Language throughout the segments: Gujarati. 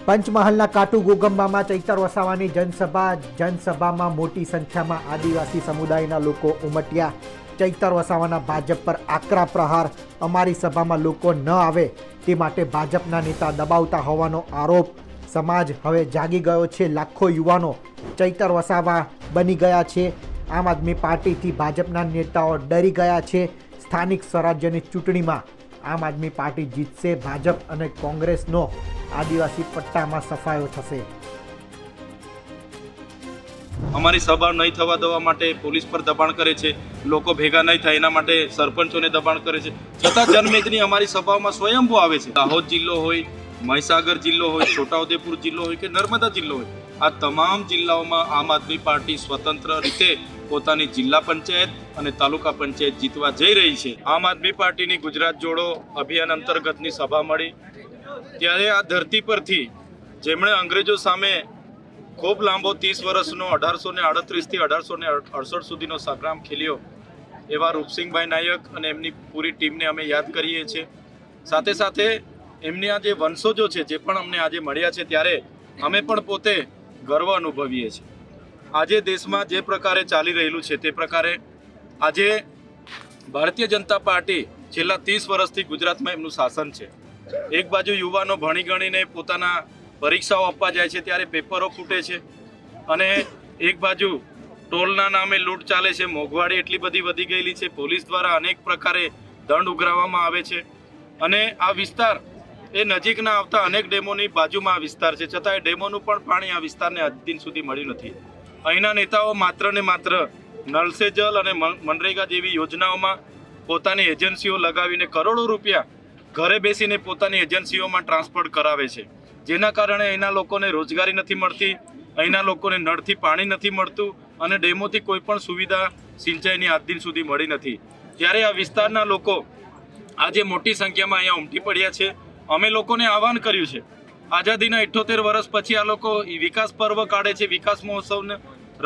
પંચમહાલના કાટુ ગોગંબામાં ચૈતર વસાવાની જનસભામાં મોટી સંખ્યામાં આદિવાસી સમુદાયના લોકો ઉમટ્યા। ચૈતર વસાવાના ભાજપ પર આકરા પ્રહાર। અમારી સભામાં લોકો ન આવે તે માટે ભાજપના નેતા દબાવતા હોવાનો આરોપ। સમાજ હવે જાગી ગયો છે। લાખો યુવાનો ચૈતર વસાવા બની ગયા છે। આમ આદમી પાર્ટીથી ભાજપના નેતાઓ ડરી ગયા છે। સ્થાનિક સ્વરાજ્યની ચૂંટણીમાં આમ આદમી પાર્ટી જીતશે। ભાજપ અને કોંગ્રેસનો આદિવાસી પટ્ટામાં સફાયો થશે। અમારી સભા નહીં થવા દેવા માટે પોલીસ પર દબાણ કરે છે, લોકો ભેગા નહીં થાય એના માટે સરપંચોને દબાણ કરે છે, છતાં જનમેદની અમારી સભામાં સ્વયંભૂ આવે છે। દાહોદ જિલ્લો હોય, મહીસાગર જિલ્લો હોય, છોટાઉદેપુર જિલ્લો હોય કે નર્મદા જિલ્લો હોય, આ તમામ જિલ્લાઓમાં આમ આદમી પાર્ટી સ્વતંત્ર રીતે પોતાની જિલ્લા પંચાયત અને તાલુકા પંચાયત જીતવા જઈ રહી છે। આમ આદમી પાર્ટીની ગુજરાત જોડો અભિયાન અંતર્ગતની સભા મળી ત્યારે આ ધરતી પરથી જેમણે અંગ્રેજો સામે ખૂબ લાંબો 30 વર્ષનો 1838 થી 1868 સુધીનો સંગ્રામ ખેલ્યો એવા રૂપસિંહભાઈ નાયક અને એમની પૂરી ટીમને અમે યાદ કરીએ છીએ। સાથે સાથે એમની આ જે વંશજો છે જે પણ અમને આજે મળ્યા છે ત્યારે અમે પણ પોતે ગર્વ અનુભવીએ છીએ। આજે દેશમાં જે પ્રકારે ચાલી રહેલું છે તે પ્રકારે આજે ભારતીય જનતા પાર્ટી છેલ્લા 30 વર્ષથી ગુજરાતમાં એમનું શાસન છે। એક બાજુ યુવાનો ભણી ગણીને પોતાના પરીક્ષાઓ આપવા જાય છે ત્યારે પેપરો ફૂટે છે અને એક બાજુ ટોલના નામે લૂંટ ચાલે છે, મોંઘવારી એટલી બધી વધી ગયેલી છે, પોલીસ દ્વારા અનેક પ્રકારે દંડ ઉઘરાવવામાં આવે છે અને આ વિસ્તાર એ નજીકના આવતા અનેક ડેમોની બાજુમાં આ વિસ્તાર છે, છતાં એ ડેમોનું પણ પાણી આ વિસ્તારને આજ દિન સુધી મળ્યું નથી। અહીંના નેતાઓ માત્ર ને માત્ર નળ સે જલ અને મનરેગા જેવી યોજનાઓમાં પોતાની એજન્સીઓ લગાવીને કરોડો રૂપિયા ઘરે બેસીને પોતાની એજન્સીઓમાં ટ્રાન્સફર કરાવે છે, જેના કારણે અહીંના લોકોને રોજગારી નથી મળતી, અહીંના લોકોને નળથી પાણી નથી મળતું અને ડેમોથી કોઈ પણ સુવિધા સિંચાઈની આજ દિન સુધી મળી નથી। ત્યારે આ વિસ્તારના લોકો આજે મોટી સંખ્યામાં અહીંયા ઉમટી પડ્યા છે। અમે લોકોને આહવાન કર્યું છે, આઝાદીના 78 વર્ષ પછી આ લોકો વિકાસ પર્વ કાઢે છે, વિકાસ મહોત્સવને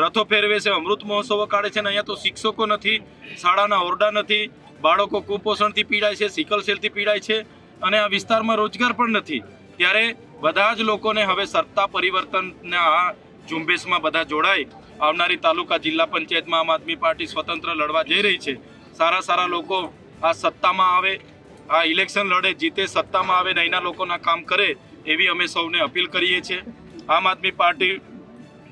રથો ફેરવે છે, અમૃત મહોત્સવો કાઢે છે અને અહીંયા તો શિક્ષકો નથી, શાળાના ઓરડા નથી, બાળકો કુપોષણથી પીડાય છે, સિકલ સેલથી પીડાય છે અને આ વિસ્તારમાં રોજગાર પણ નથી। ત્યારે બધા જ લોકોને હવે સત્તા પરિવર્તનના આ ઝુંબેશમાં બધા જોડાય। આવનારી તાલુકા જિલ્લા પંચાયતમાં આમ આદમી પાર્ટી સ્વતંત્ર લડવા જઈ રહી છે। સારા લોકો આ સત્તામાં આવે, આ ઇલેક્શન લડે, જીતે, સત્તામાં આવે ને અહીંના લોકોના કામ કરે એવી અમે સૌને અપીલ કરીએ છીએ। આમ આદમી પાર્ટી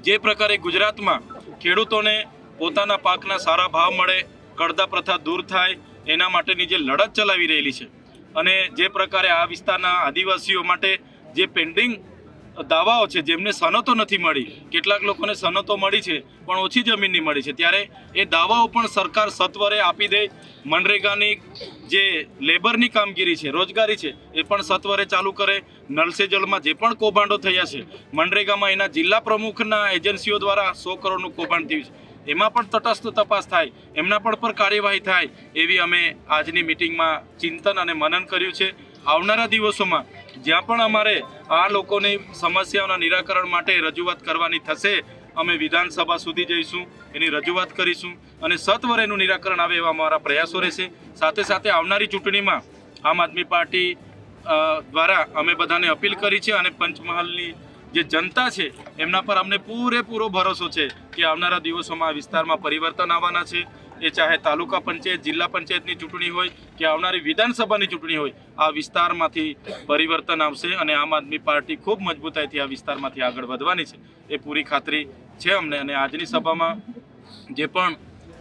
જે પ્રકારે ગુજરાતમાં ખેડૂતોને પોતાના પાકના સારા ભાવ મળે, કડદા પ્રથા દૂર થાય એના માટેની જે લડત ચલાવી રહેલી છે અને જે પ્રકારે આ વિસ્તારના આદિવાસીઓ માટે જે પેન્ડિંગ દાવાઓ છે જેમને સનતો નથી મળી, કેટલાક લોકોને સનતો મળી છે પણ ઓછી જમીનની મળી છે, ત્યારે એ દાવાઓ પણ સરકાર સત્વરે આપી દે। મનરેગાની જે લેબરની કામગીરી છે, રોજગારી છે એ પણ સત્વરે ચાલુ કરે। નળ સે જલમાં જે પણ કૌભાંડો થયા છે, મનરેગામાં એના જિલ્લા પ્રમુખના એજન્સીઓ દ્વારા 100 કરોડનું કૌભાંડ થયું છે, એમાં પણ તટસ્થ તપાસ થાય, એમના પર કાર્યવાહી થાય એવી અમે આજની મિટિંગમાં ચિંતન અને મનન કર્યું છે। આવનારા દિવસોમાં જ્યાં પણ અમારે આ લોકોની સમસ્યાઓના નિરાકરણ માટે રજૂઆત કરવાની થશે, અમે વિધાનસભા સુધી જઈશું, એની રજૂઆત કરીશું અને સત્વરે એનું નિરાકરણ આવે એવા અમારા પ્રયાસો રહેશે। સાથે સાથે આવનારી ચૂંટણીમાં આમ આદમી પાર્ટી દ્વારા અમે બધાને અપીલ કરી છે અને પંચમહાલની જે જનતા છે એમના પર અમને પૂરેપૂરો ભરોસો છે કે આવનારા દિવસોમાં આ વિસ્તારમાં પરિવર્તન આવવાના છે। એ ચાહે તાલુકા પંચાયત, જિલ્લા પંચાયતની ચૂંટણી હોય કે આવનારી વિધાનસભાની ચૂંટણી હોય, આ વિસ્તારમાંથી પરિવર્તન આવશે અને આમ આદમી પાર્ટી ખૂબ મજબૂતાઈથી આ વિસ્તારમાંથી આગળ વધવાની છે એ પૂરી ખાતરી છે અમને। અને આજની સભામાં જે પણ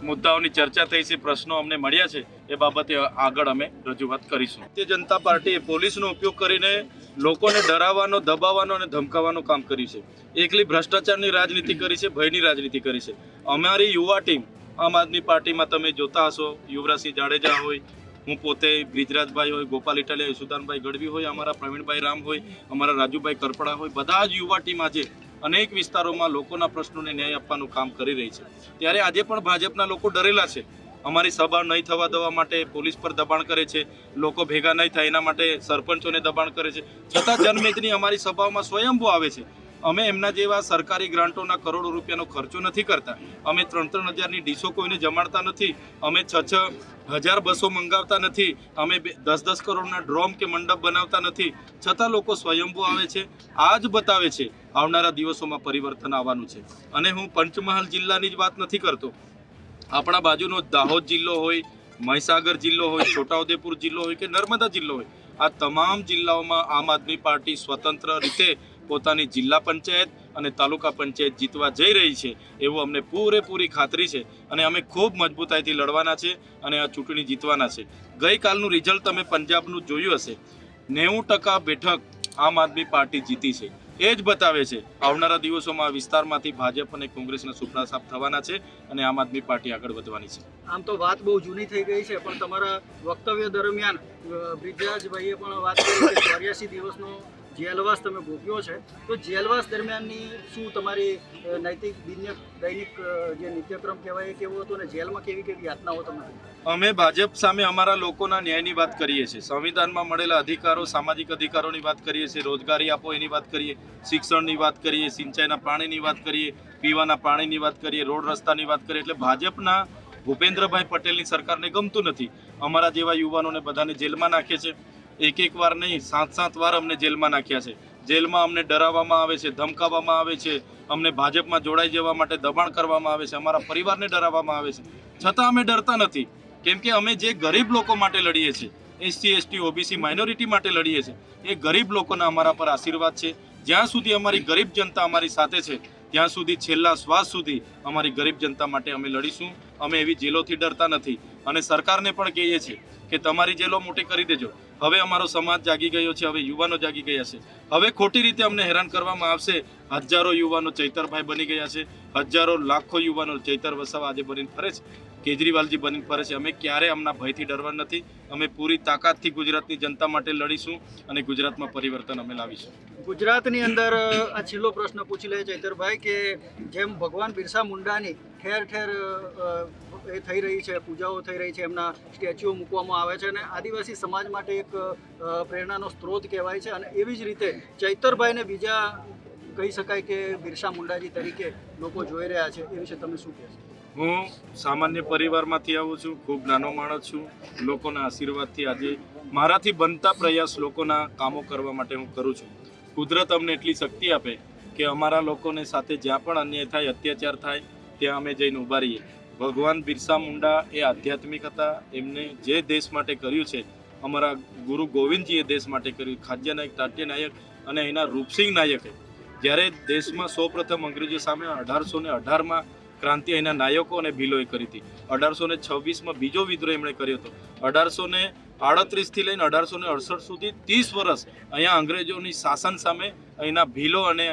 મુદ્દાઓની ચર્ચા થઈ છે, પ્રશ્નો અમને મળ્યા છે એ બાબતે આગળ અમે રજૂઆત કરીશું। ભારતીય જનતા પાર્ટીએ પોલીસનો ઉપયોગ કરીને લોકોને ડરાવવાનો, દબાવવાનો અને ધમકાવવાનું કામ કર્યું છે। એકલી ભ્રષ્ટાચારની રાજનીતિ કરી છે, ભયની રાજનીતિ કરી છે। અમારી યુવા ટીમ આમ આદમી પાર્ટીમાં તમે જોતા હશો, યુવરાજસિંહ જાડેજા હોય, હું પોતે બ્રિજરાજભાઈ હોય, ગોપાલ ઇટાલિયા, યશુદાનભાઈ ગઢવી હોય, અમારા પ્રવીણભાઈ રામ હોય, અમારા રાજુભાઈ કરપડા હોય, બધા જ યુવા ટીમ આજે અનેક વિસ્તારોમાં લોકોના પ્રશ્નોને ન્યાય આપવાનું કામ કરી રહી છે। ત્યારે આજે પણ ભાજપના લોકો ડરેલા છે, અમારી સભા નહીં થવા દેવા માટે પોલીસ પર દબાણ કરે છે, લોકો ભેગા નહીં થાય એના માટે સરપંચોને દબાણ કરે છે, છતાં જનમેદની અમારી સભાઓમાં સ્વયંભૂ આવે છે। અમે એમના જેવા સરકારી ગ્રાન્ટોના કરોડો રૂપિયાનો ખર્ચો નથી કરતા. અમે 3-3 હજારની ડીશો કોઈને જમાડતા નથી. અમે 6-6 હજાર બસો મંગાવતા નથી. અમે 10-10 કરોડના ડ્રોમ કે મંડપ બનાવતા નથી. છતાં લોકો સ્વયંભૂ આવે છે. આ જ બતાવે છે આવનારા દિવસોમાં પરિવર્તન આવવાનું છે. અને હું પંચમહાલ જિલ્લાની જ વાત નથી કરતો. આપણા બાજુનો દાહોદ જિલ્લો હોય, મહીસાગર જિલ્લો હોય, છોટાઉદેપુર જિલ્લો હોય કે નર્મદા જિલ્લો હોય, આ તમામ જિલ્લાઓમાં આમ આદમી પાર્ટી સ્વતંત્ર રીતે પોતાની જિલ્લા પંચાયત અને તાલુકા પંચાયત જીતવા જઈ રહી છે એવું અમને પૂરેપૂરી ખાતરી છે. અને અમે ખૂબ મજબૂતાઈથી લડવાના છે અને આ ચૂંટણી જીતવાના છે. ગઈકાલનું રિઝલ્ટ તમે પંજાબનું જોયું હશે. 90% બેઠક આમ આદમી પાર્ટી જીતી છે. એ જ બતાવે છે આવનારા દિવસોમાં આ વિસ્તારમાંથી ભાજપ અને કોંગ્રેસના સુપડા સાફ થવાના છે અને આમ આદમી પાર્ટી આગળ વધવાની છે. આમ તો વાત બહુ જૂની થઈ ગઈ છે, પણ તમારા વક્તવ્ય દરમિયાન બ્રિજરાજભાઈએ પણ વાત કરી કે 84 દિવસનો જેલવાસ તમે ભોગ્યો છે. તો જેલવાસ દરમિયાનની શું તમારી નૈતિક દૈનિક જે નિત્યક્રમ કહેવાય એ કેવો હતો, અને જેલમાં કેવી કેવી યાતનાઓ તમે? અમે ભાજપ સામે અમારા લોકોના ન્યાયની વાત કરીએ છીએ. સંવિધાનમાં મળેલા અધિકારો, સામાજિક અધિકારોની વાત કરીએ છીએ. રોજગારી આપો એની વાત કરીએ, શિક્ષણની વાત કરીએ, સિંચાઈના પાણીની વાત કરીએ, પીવાના પાણીની વાત કરીએ, રોડ રસ્તાની વાત કરીએ. એટલે ભાજપના ભૂપેન્દ્રભાઈ પટેલની સરકારને ગમતું નથી. અમારા જેવા યુવાનોને બધાને જેલમાં નાખે છે. એક વાર નહીં, 7 વાર અમને જેલમાં નાખ્યા છે. જેલમાં અમને ડરાવવામાં આવે છે, ધમકાવવામાં આવે છે, અમને ભાજપમાં જોડાઈ જવા માટે દબાણ કરવામાં આવે છે, અમારા પરિવારને ડરાવવામાં આવે છે. છતાં અમે ડરતા નથી, કેમ કે અમે જે ગરીબ લોકો માટે લડીએ છીએ, SC ST OBC માઇનોરિટી માટે લડીએ છીએ, એ ગરીબ લોકોના અમારા પર આશીર્વાદ છે. જ્યાં સુધી અમારી ગરીબ જનતા અમારી સાથે છે ત્યાં સુધી છેલ્લા શ્વાસ સુધી અમારી ગરીબ જનતા માટે અમે લડીશું. અમે એવી જેલોથી ડરતા નથી અને સરકારને પણ કહીએ છીએ કે તમારી જેલો મોટી કરી દેજો. હવે અમારો સમાજ જાગી ગયો છે, હવે યુવાનો જાગી ગયા છે. હવે ખોટી રીતે અમને હેરાન કરવામાં આવશે. હજારો યુવાનો ચૈતરભાઈ બની ગયા છે, હજારો લાખો યુવાનો ચૈતર વસાવા આજે બનીને ફરે છે, કેજરીવાલજી બનીને ફરે છે. અમે ક્યારે અમના ભયથી ડરવા નથી. અમે પૂરી તાકાતથી ગુજરાતની જનતા માટે લડીશું અને ગુજરાતમાં પરિવર્તન અમે લાવીશું. ગુજરાતની અંદર આ છેલ્લો પ્રશ્ન પૂછી લે ચૈતરભાઈ કે જેમ ભગવાન બિરસા મુંડાની ઠેર ઠેર એ થઈ રહી છે, પૂજાઓ થઈ રહી છે, એમના સ્ટેચ્યુઓ મૂકવામાં આવે છે અને આદિવાસી સમાજ માટે એક પ્રેરણાનો સ્ત્રોત કહેવાય છે, અને એવી જ રીતે ચૈતરભાઈને બીજા કહી શકાય કે બિરસા મુંડાજી તરીકે લોકો જોઈ રહ્યા છે. એ વિશે તમે શું કહેશો? હું સામાન્ય પરિવારમાંથી આવું છું, ખૂબ નાનો માણસ છું. લોકોના આશીર્વાદથી આજે મારાથી બનતા પ્રયાસ લોકોના કામો કરવા માટે હું કરું છું. કુદરત અમને એટલી શક્તિ આપે કે અમારા લોકોને સાથે જ્યાં પણ અન્યાય થાય, અત્યાચાર થાય, ત્યાં અમે જઈને ઊભા રહીએ. ભગવાન બિરસા મુંડા એ આધ્યાત્મિક હતા. એમને જે દેશ માટે કર્યું છે, અમારા ગુરુ ગોવિંદજીએ દેશ માટે કર્યું. ખાદ્ય નાયક, તાટ્ય નાયક અને એના રૂપસિંહ નાયકે જ્યારે દેશમાં સૌપ્રથમ અંગ્રેજો સામે 1818માં ક્રાંતિ એના નાયકો અને ભીલોએ કરી હતી. 1826માં બીજો વિદ્રોહ એમણે કર્યો હતો. 1838થી લઈને 1868 સુધી 30 વર્ષ અહીંયા અંગ્રેજોની શાસન સામે અહીંના ભીલો અને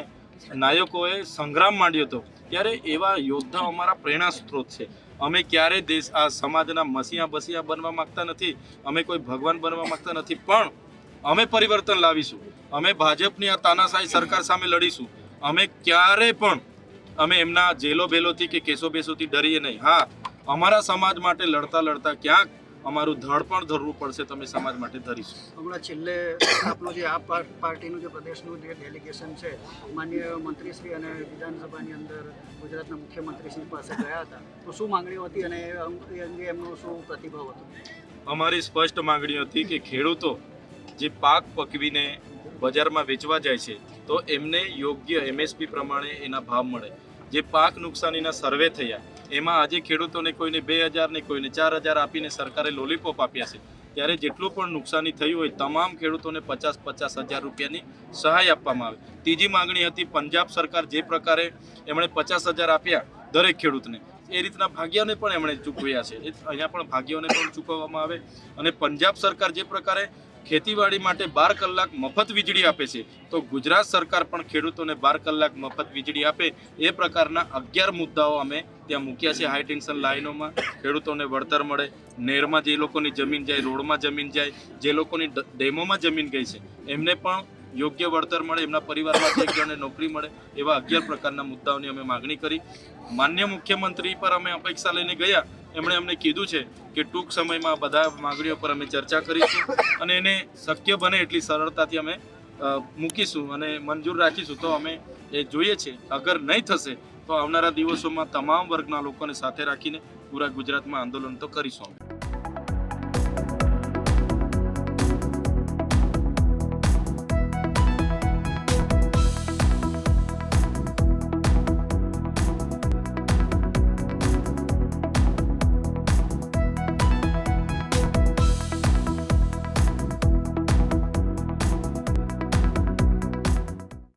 નાયકોએ સંગ્રામ માંડ્યો હતો. ત્યારે એવા યોદ્ધા અમારા પ્રેરણા સ્ત્રોત છે. અમે ક્યારે દેશ આ સમાજના મસીહા બસીહા બનવા માંગતા નથી. અમે કોઈ ભગવાન બનવા માંગતા નથી, પણ અમે પરિવર્તન લાવીશું. અમે ભાજપની આ તાનાશાહી સરકાર સામે લડીશું. અમે ક્યારે પણ અમે એમના જેલો બેલોથી કે કેસો બેસોથી ડરીએ નહીં. હા, અમારા સમાજ માટે લડતા લડતા ક્યાંક અમારું ધડ પણ ધરવું પડશે, તમે સમાજ માટે ધરીશું. હમણાં છેલ્લે આપણું જે આ પાર્ટીનું જે પ્રદેશનું જે ડેલિગેશન છે, માનનીય મંત્રીશ્રી અને વિધાનસભાની અંદર ગુજરાતના મુખ્યમંત્રીશ્રી પાસે ગયા હતા, તો શું માંગણીઓ હતી અને એ અંગે એમનો શું પ્રતિભાવ હતો? અમારી સ્પષ્ટ માંગણી હતી કે ખેડૂતો જે પાક પકવીને બજારમાં વેચવા જાય છે તો એમને યોગ્ય MSP પ્રમાણે એના ભાવ મળે. જે પાક નુકસાનીના સર્વે થયા એમાં આજે ખેડૂતોને કોઈને 2000 ને કોઈને 4000 આપીને સરકારે લોલીપોપ આપ્યા છે. ત્યારે જેટલું પણ નુકસાની થયું હોય તમામ ખેડૂતોને 50-50 હજાર રૂપિયાની સહાય આપવામાં આવે. ત્રીજી માંગણી હતી પંજાબ સરકાર જે પ્રકારે એમણે 50,000 આપ્યા દરેક ખેડૂતને, એ રીતના ભાગ્યોને પણ એમણે ચૂકવ્યા છે. અહીંયા પણ ભાગ્યોને પણ ચૂકવવામાં આવે. અને પંજાબ સરકાર જે પ્રકારે ખેતીવાડી માટે 12 કલાક મફત વીજળી આપે છે, તો ગુજરાત સરકાર પણ ખેડૂતોને 12 કલાક મફત વીજળી આપે એ પ્રકારના 11 મુદ્દાઓ અમે ત્યાં મૂક્યા છે. હાઈ ટેન્શન લાઈનોમાં ખેડૂતોને વળતર મળે, નહેરમાં જે લોકોની જમીન જાય, રોડમાં જમીન જાય, જે લોકોની ડેમોમાં જમીન ગઈ છે એમને પણ યોગ્ય વળતર મળે, એમના પરિવારમાંથી એક જણને નોકરી મળે, એવા 11 પ્રકારના મુદ્દાઓની અમે માગણી કરી. માન્ય મુખ્યમંત્રી પર અમે અપેક્ષા લઈને ગયા. એમણે અમને કીધું છે કે ટૂંક સમયમાં બધા માગણીઓ પર અમે ચર્ચા કરીશું અને એને શક્ય બને એટલી સરળતાથી અમે મૂકીશું અને મંજૂર રાખીશું. તો અમે એ જોઈએ છે. અગર નહીં થશે તો આવનારા દિવસોમાં તમામ વર્ગના લોકોને સાથે રાખીને પૂરા ગુજરાતમાં આંદોલન તો કરીશું અમે.